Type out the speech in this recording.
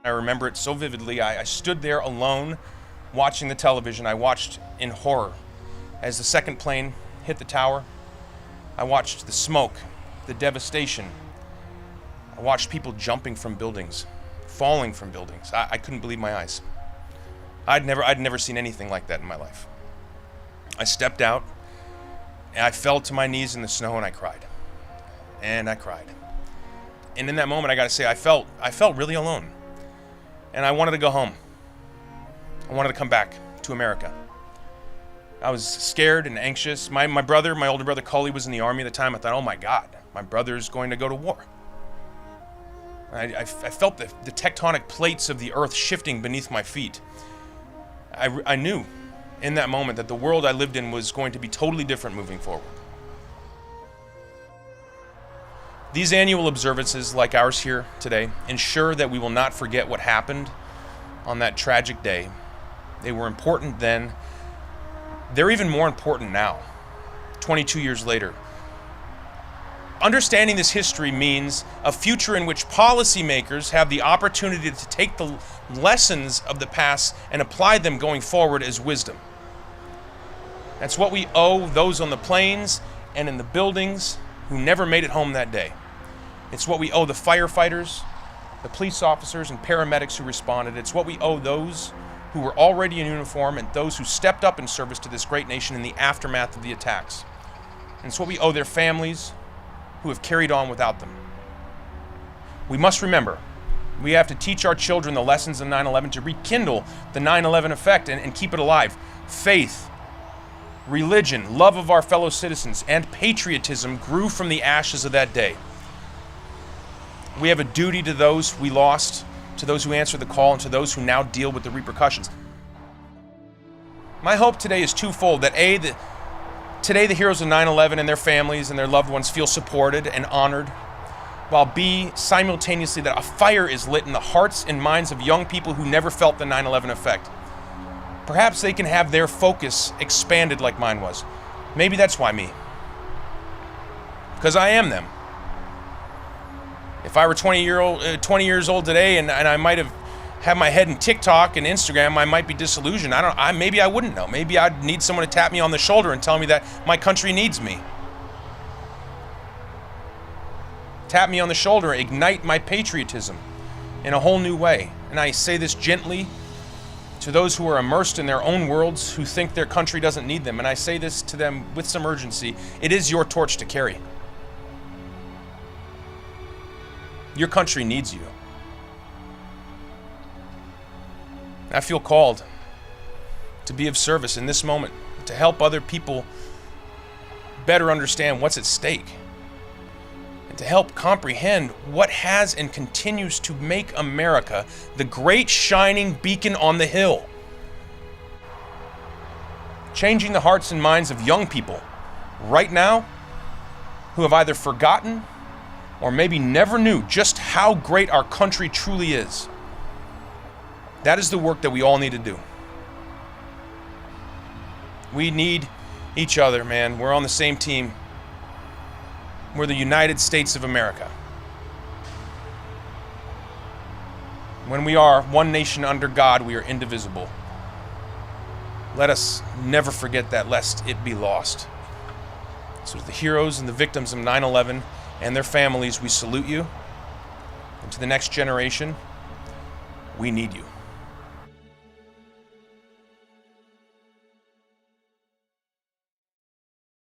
I remember it so vividly. I stood there alone watching the television. I watched in horror as the second plane hit the tower. I watched the smoke, the devastation. I watched people jumping from buildings, falling from buildings. I couldn't believe my eyes. I'd never seen anything like that in my life. I stepped out and I fell to my knees in the snow and I cried. And I cried. And in that moment, I gotta say, I felt really alone. And I wanted to go home. I wanted to come back to America. I was scared and anxious. My older brother Cully was in the Army at the time. I thought, oh my God, my brother's going to go to war. I felt the tectonic plates of the earth shifting beneath my feet. I knew in that moment that the world I lived in was going to be totally different moving forward. These annual observances, like ours here today, ensure that we will not forget what happened on that tragic day. They were important then. They're even more important now, 22 years later. Understanding this history means a future in which policymakers have the opportunity to take the lessons of the past and apply them going forward as wisdom. That's what we owe those on the planes and in the buildings who never made it home that day. It's what we owe the firefighters, the police officers and paramedics who responded. It's what we owe those who were already in uniform and those who stepped up in service to this great nation in the aftermath of the attacks. And it's what we owe their families who have carried on without them. We must remember, we have to teach our children the lessons of 9/11 to rekindle the 9/11 effect and keep it alive. Faith, religion, love of our fellow citizens, and patriotism grew from the ashes of that day. We have a duty to those we lost, to those who answered the call, and to those who now deal with the repercussions. My hope today is twofold, that today the heroes of 9/11 and their families and their loved ones feel supported and honored, while B, simultaneously that a fire is lit in the hearts and minds of young people who never felt the 9/11 effect. Perhaps they can have their focus expanded like mine was. Maybe that's why me. Because I am them. If I were 20 years old today and I might have had my head in TikTok and Instagram, I might be disillusioned. Maybe I wouldn't know. Maybe I'd need someone to tap me on the shoulder and tell me that my country needs me. Tap me on the shoulder, ignite my patriotism in a whole new way. And I say this gently to those who are immersed in their own worlds, who think their country doesn't need them. And I say this to them with some urgency. It is your torch to carry. Your country needs you. I feel called to be of service in this moment, to help other people better understand what's at stake, and to help comprehend what has and continues to make America the great shining beacon on the hill, changing the hearts and minds of young people right now who have either forgotten or maybe never knew just how great our country truly is. That is the work that we all need to do. We need each other, man. We're on the same team. We're the United States of America. When we are one nation under God, we are indivisible. Let us never forget that, lest it be lost. So to the heroes and the victims of 9/11 and their families, we salute you. And to the next generation, we need you.